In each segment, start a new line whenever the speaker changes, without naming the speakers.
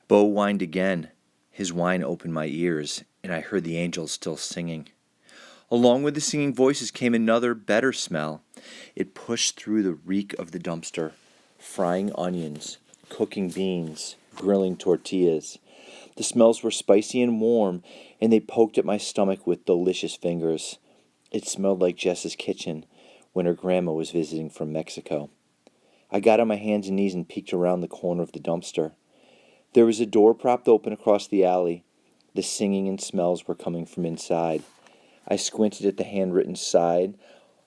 Bo whined again. His whine opened my ears, and I heard the angels still singing. Along with the singing voices came another, better smell. It pushed through the reek of the dumpster, frying onions, cooking beans, grilling tortillas. The smells were spicy and warm, and they poked at my stomach with delicious fingers. It smelled like Jess's kitchen when her grandma was visiting from Mexico. I got on my hands and knees and peeked around the corner of the dumpster. There was a door propped open across the alley. The singing and smells were coming from inside. I squinted at the handwritten sign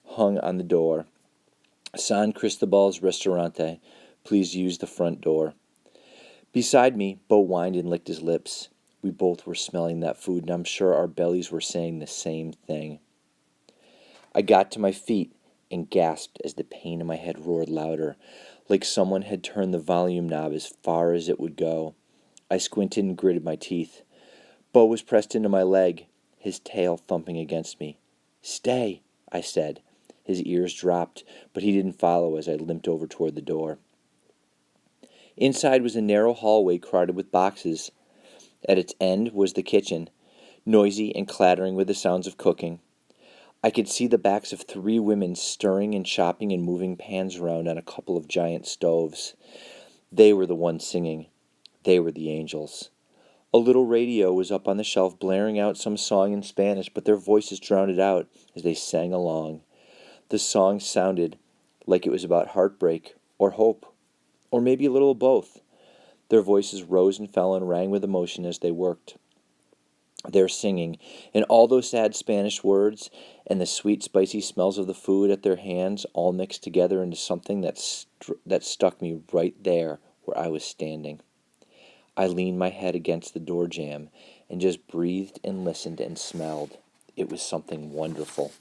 hung on the door. San Cristobal's Restaurante. Please use the front door. Beside me, Bo whined and licked his lips. We both were smelling that food, and I'm sure our bellies were saying the same thing. I got to my feet and gasped as the pain in my head roared louder, like someone had turned the volume knob as far as it would go. I squinted and gritted my teeth. Bo was pressed into my leg, his tail thumping against me. "Stay," I said. His ears dropped, but he didn't follow as I limped over toward the door. Inside was a narrow hallway crowded with boxes. At its end was the kitchen, noisy and clattering with the sounds of cooking. I could see the backs of 3 women stirring and chopping and moving pans around on a couple of giant stoves. They were the ones singing. They were the angels. A little radio was up on the shelf blaring out some song in Spanish, but their voices drowned it out as they sang along. The song sounded like it was about heartbreak or hope, or maybe a little of both. Their voices rose and fell and rang with emotion as they worked. Their singing, and all those sad Spanish words, and the sweet, spicy smells of the food at their hands all mixed together into something that stuck me right there where I was standing. I leaned my head against the door jamb and just breathed and listened and smelled. It was something wonderful.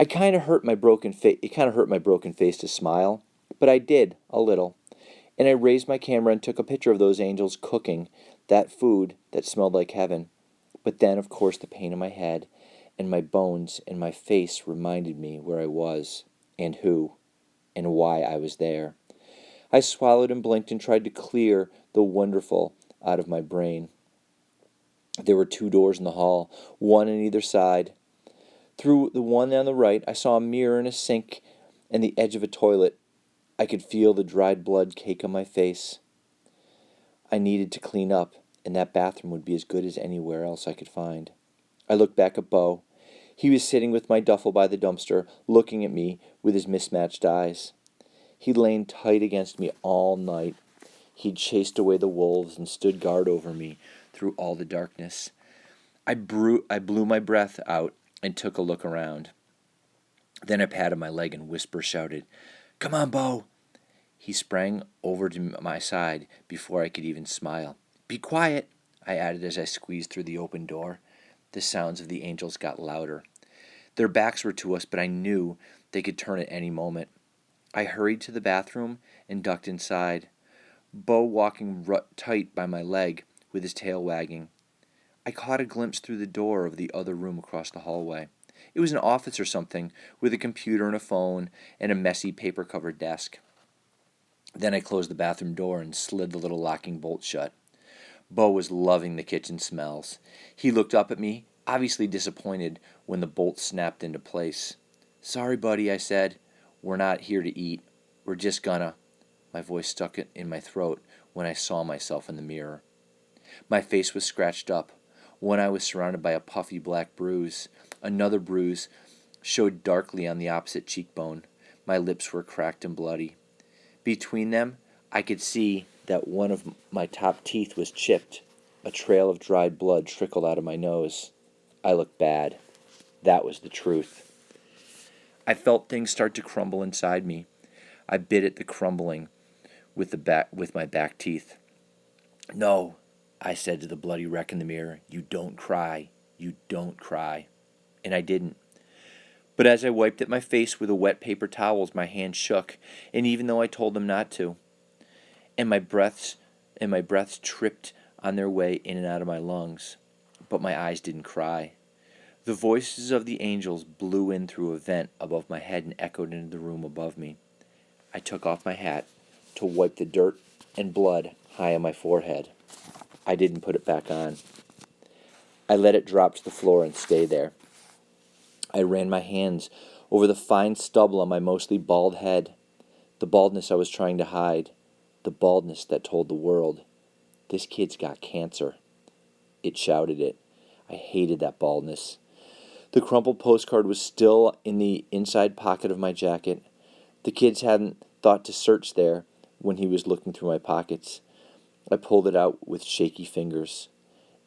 It kind of hurt my broken face to smile, but I did a little. And I raised my camera and took a picture of those angels cooking that food that smelled like heaven. But then, of course, the pain in my head and my bones and my face reminded me where I was and who and why I was there. I swallowed and blinked and tried to clear the wonderful out of my brain. There were 2 doors in the hall, one on either side. Through the one on the right, I saw a mirror and a sink and the edge of a toilet. I could feel the dried blood cake on my face. I needed to clean up, and that bathroom would be as good as anywhere else I could find. I looked back at Bo. He was sitting with my duffel by the dumpster, looking at me with his mismatched eyes. He'd lain tight against me all night. He'd chased away the wolves and stood guard over me through all the darkness. I blew my breath out and took a look around. Then I patted my leg and whisper shouted, "Come on, Bo!" He sprang over to my side before I could even smile. "Be quiet," I added as I squeezed through the open door. The sounds of the angels got louder. Their backs were to us, but I knew they could turn at any moment. I hurried to the bathroom and ducked inside, Bo walking tight by my leg with his tail wagging. I caught a glimpse through the door of the other room across the hallway. It was an office or something, with a computer and a phone and a messy paper-covered desk. Then I closed the bathroom door and slid the little locking bolt shut. Bo was loving the kitchen smells. He looked up at me, obviously disappointed when the bolt snapped into place. "Sorry, buddy," I said. "We're not here to eat. We're just gonna..." My voice stuck in my throat when I saw myself in the mirror. My face was scratched up. One eye was surrounded by a puffy black bruise. Another bruise showed darkly on the opposite cheekbone. My lips were cracked and bloody. Between them, I could see that one of my top teeth was chipped. A trail of dried blood trickled out of my nose. I looked bad. That was the truth. I felt things start to crumble inside me. I bit at the crumbling with my back teeth. "No," I said to the bloody wreck in the mirror. "You don't cry. You don't cry." And I didn't. But as I wiped at my face with the wet paper towels, my hands shook, and even though I told them not to, and my breaths tripped on their way in and out of my lungs, but my eyes didn't cry. The voices of the angels blew in through a vent above my head and echoed into the room above me. I took off my hat to wipe the dirt and blood high on my forehead. I didn't put it back on. I let it drop to the floor and stay there. I ran my hands over the fine stubble on my mostly bald head, the baldness I was trying to hide, the baldness that told the world, this kid's got cancer. It shouted it. I hated that baldness. The crumpled postcard was still in the inside pocket of my jacket. The kids hadn't thought to search there when he was looking through my pockets. I pulled it out with shaky fingers.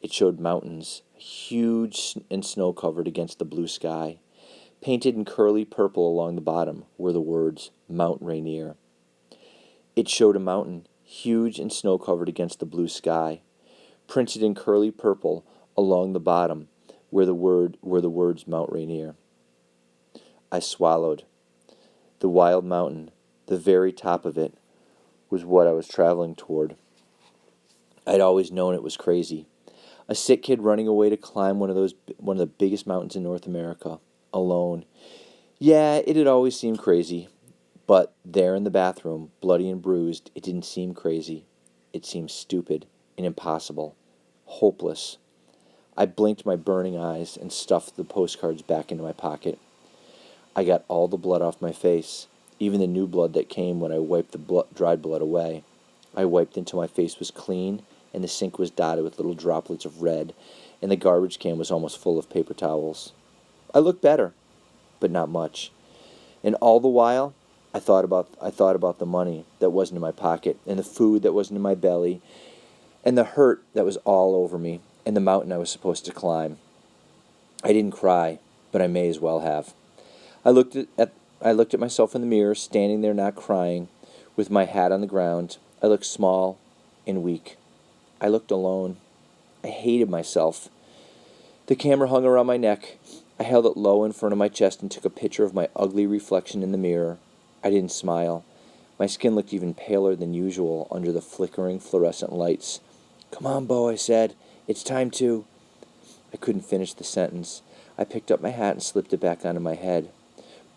It showed mountains, huge and snow-covered against the blue sky. Painted in curly purple along the bottom were the words, Mount Rainier. It showed a mountain, huge and snow-covered against the blue sky. Printed in curly purple along the bottom were the words, Mount Rainier. I swallowed. The wild mountain, the very top of it, was what I was traveling toward. I'd always known it was crazy. A sick kid running away to climb one of the biggest mountains in North America, alone. Yeah, it had always seemed crazy, but there in the bathroom, bloody and bruised, it didn't seem crazy. It seemed stupid and impossible, hopeless. I blinked my burning eyes and stuffed the postcards back into my pocket. I got all the blood off my face, even the new blood that came when I wiped the dried blood away. I wiped until my face was clean, and the sink was dotted with little droplets of red, and the garbage can was almost full of paper towels. I looked better, but not much. And all the while, I thought about the money that wasn't in my pocket, and the food that wasn't in my belly, and the hurt that was all over me, and the mountain I was supposed to climb. I didn't cry, but I may as well have. I looked at myself in the mirror, standing there not crying, with my hat on the ground. I looked small and weak. I looked alone. I hated myself. The camera hung around my neck. I held it low in front of my chest and took a picture of my ugly reflection in the mirror. I didn't smile. My skin looked even paler than usual under the flickering fluorescent lights. "Come on, Bo," I said. "It's time to—" I couldn't finish the sentence. I picked up my hat and slipped it back onto my head.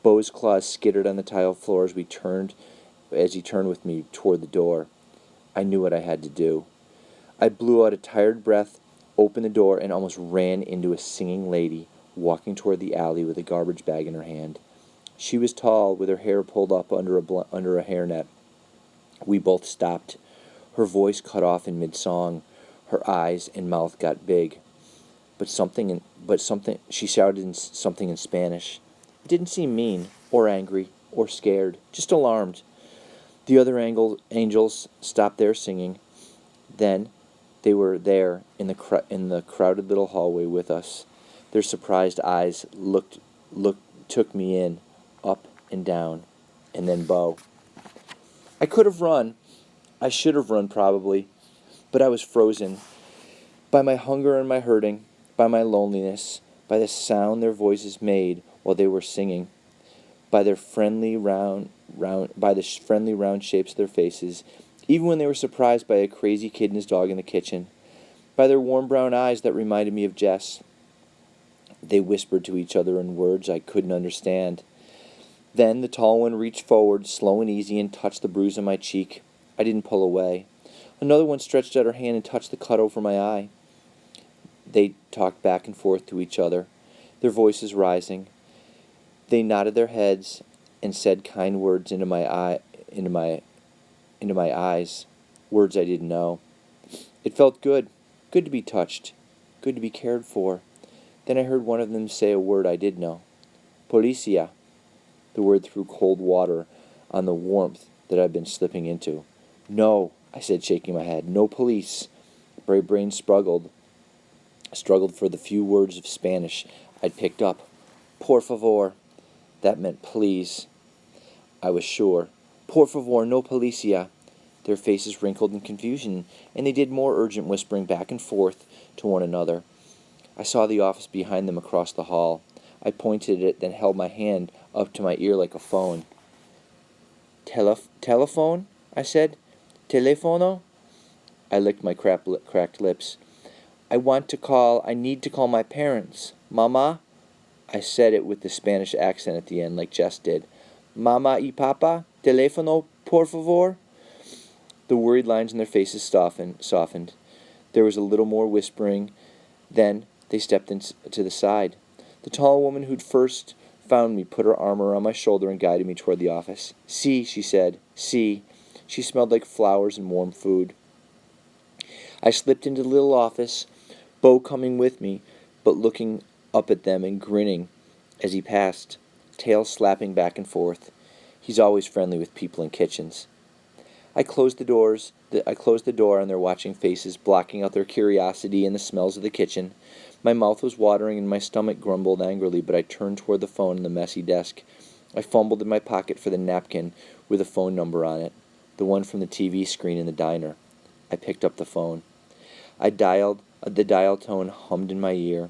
Bo's claws skittered on the tile floor as he turned with me toward the door. I knew what I had to do. I blew out a tired breath, opened the door, and almost ran into a singing lady walking toward the alley with a garbage bag in her hand. She was tall, with her hair pulled up under a hairnet. We both stopped. Her voice cut off in mid-song. Her eyes and mouth got big. She shouted something in Spanish. It didn't seem mean, or angry, or scared, just alarmed. The other angels stopped their singing. Then they were there in the crowded little hallway with us. Their surprised eyes took me in, up and down, and then Bo. I could have run. I should have run probably, but I was frozen by my hunger and my hurting, by my loneliness, by the sound their voices made while they were singing, by their friendly round shapes of their faces, even when they were surprised by a crazy kid and his dog in the kitchen, by their warm brown eyes that reminded me of Jess. They whispered to each other in words I couldn't understand. Then the tall one reached forward, slow and easy, and touched the bruise on my cheek. I didn't pull away. Another one stretched out her hand and touched the cut over my eye. They talked back and forth to each other, their voices rising. They nodded their heads and said kind words into my eyes, words I didn't know. It felt good to be touched, good to be cared for. Then I heard one of them say a word I did know. Policia. The word threw cold water on the warmth that I'd been slipping into. "No," I said, shaking my head. "No police." My brain struggled for the few words of Spanish I'd picked up. "Por favor." That meant please. I was sure. "Por favor, no policia." Their faces wrinkled in confusion, and they did more urgent whispering back and forth to one another. I saw the office behind them across the hall. I pointed at it, then held my hand up to my ear like a phone. Telephone? I said. Telefono? I licked my cracked lips. I need to call my parents. Mama? I said it with the Spanish accent at the end, like Jess did. Mama y papa? Telefono, por favor? The worried lines in their faces softened. There was a little more whispering. Then they stepped to the side. The tall woman who'd first found me put her arm around my shoulder and guided me toward the office. "See," she said. "See." She smelled like flowers and warm food. I slipped into the little office, Bo coming with me, but looking up at them and grinning as he passed, tail slapping back and forth. He's always friendly with people in kitchens. I closed the door on their watching faces, blocking out their curiosity and the smells of the kitchen. My mouth was watering and my stomach grumbled angrily, but I turned toward the phone on the messy desk. I fumbled in my pocket for the napkin with a phone number on it, the one from the TV screen in the diner. I picked up the phone. I dialed. The dial tone hummed in my ear.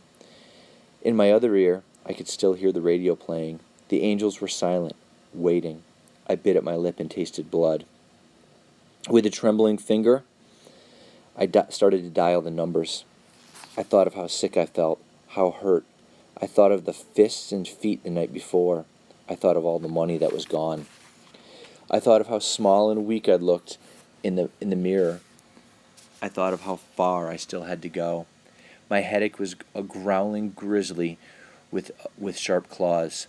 In my other ear, I could still hear the radio playing. The angels were silent, waiting. I bit at my lip and tasted blood. With a trembling finger, I started to dial the numbers. I thought of how sick I felt, how hurt. I thought of the fists and feet the night before. I thought of all the money that was gone. I thought of how small and weak I'd looked in the mirror. I thought of how far I still had to go. My headache was a growling grizzly with sharp claws.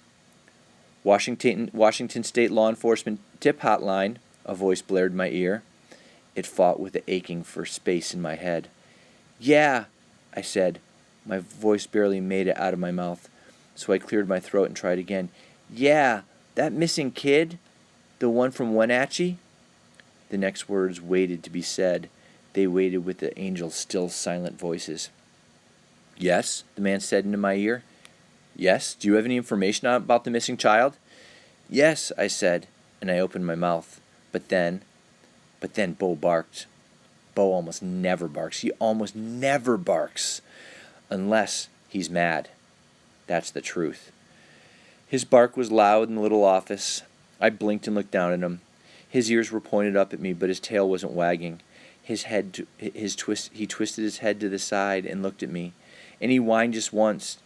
Washington State Law Enforcement Tip Hotline, a voice blared in my ear. It fought with the aching for space in my head. "Yeah," I said. My voice barely made it out of my mouth, so I cleared my throat and tried again. "Yeah, that missing kid? The one from Wenatchee?" The next words waited to be said. They waited with the angel's still silent voices. "Yes," the man said into my ear. "Yes, do you have any information about the missing child?" "Yes," I said, and I opened my mouth. But then Bo barked. Bo almost never barks. He almost never barks. Unless he's mad. That's the truth. His bark was loud in the little office. I blinked and looked down at him. His ears were pointed up at me, but his tail wasn't wagging. He twisted his head to the side and looked at me. And he whined just once.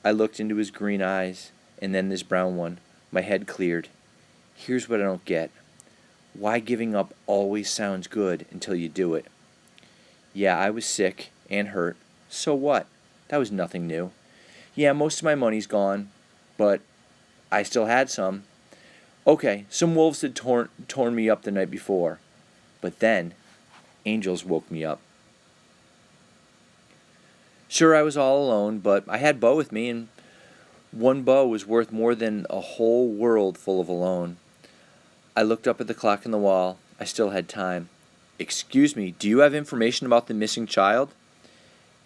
I looked into his green eyes, and then this brown one. My head cleared. Here's what I don't get. Why giving up always sounds good until you do it. Yeah, I was sick and hurt. So what? That was nothing new. Yeah, most of my money's gone, but I still had some. Okay, some wolves had torn me up the night before. But then, angels woke me up. Sure, I was all alone, but I had Bo with me, and one Bo was worth more than a whole world full of alone. I looked up at the clock on the wall. I still had time. "Excuse me, do you have information about the missing child?"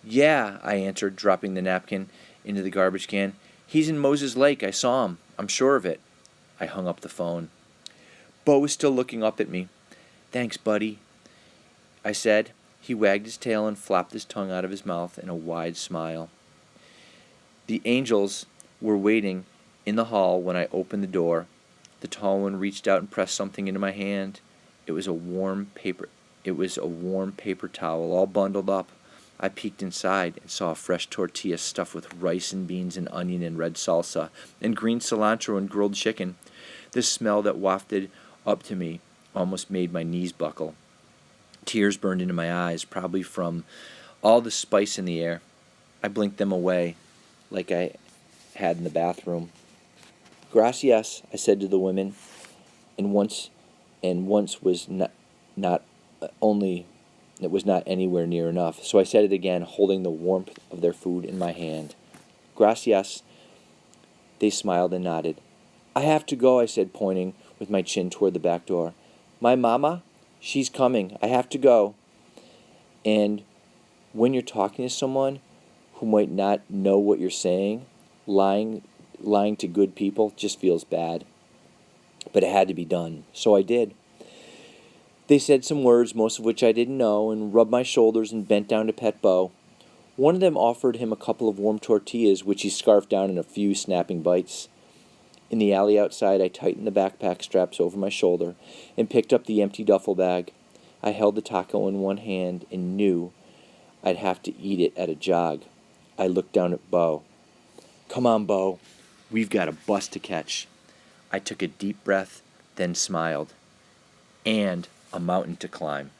"Yeah," I answered, dropping the napkin into the garbage can. "He's in Moses Lake. I saw him. I'm sure of it." I hung up the phone. Bo was still looking up at me. "Thanks, buddy," I said. He wagged his tail and flopped his tongue out of his mouth in a wide smile. The angels were waiting in the hall when I opened the door. The tall one reached out and pressed something into my hand. It was a warm paper towel, all bundled up. I peeked inside and saw a fresh tortilla stuffed with rice and beans and onion and red salsa and green cilantro and grilled chicken. The smell that wafted up to me almost made my knees buckle. Tears burned into my eyes, probably from all the spice in the air. I blinked them away, like I had in the bathroom. "Gracias," I said to the women, and once was not only it was not anywhere near enough. So I said it again, holding the warmth of their food in my hand. "Gracias." They smiled and nodded. "I have to go," I said, pointing with my chin toward the back door. "My mama? She's coming. I have to go." And when you're talking to someone who might not know what you're saying, lying to good people just feels bad. But it had to be done, so I did. They said some words, most of which I didn't know, and rubbed my shoulders and bent down to pet Bo. One of them offered him a couple of warm tortillas, which he scarfed down in a few snapping bites. In the alley outside, I tightened the backpack straps over my shoulder and picked up the empty duffel bag. I held the taco in one hand and knew I'd have to eat it at a jog. I looked down at Bo. "Come on, Bo. We've got a bus to catch." I took a deep breath, then smiled. And A mountain to climb.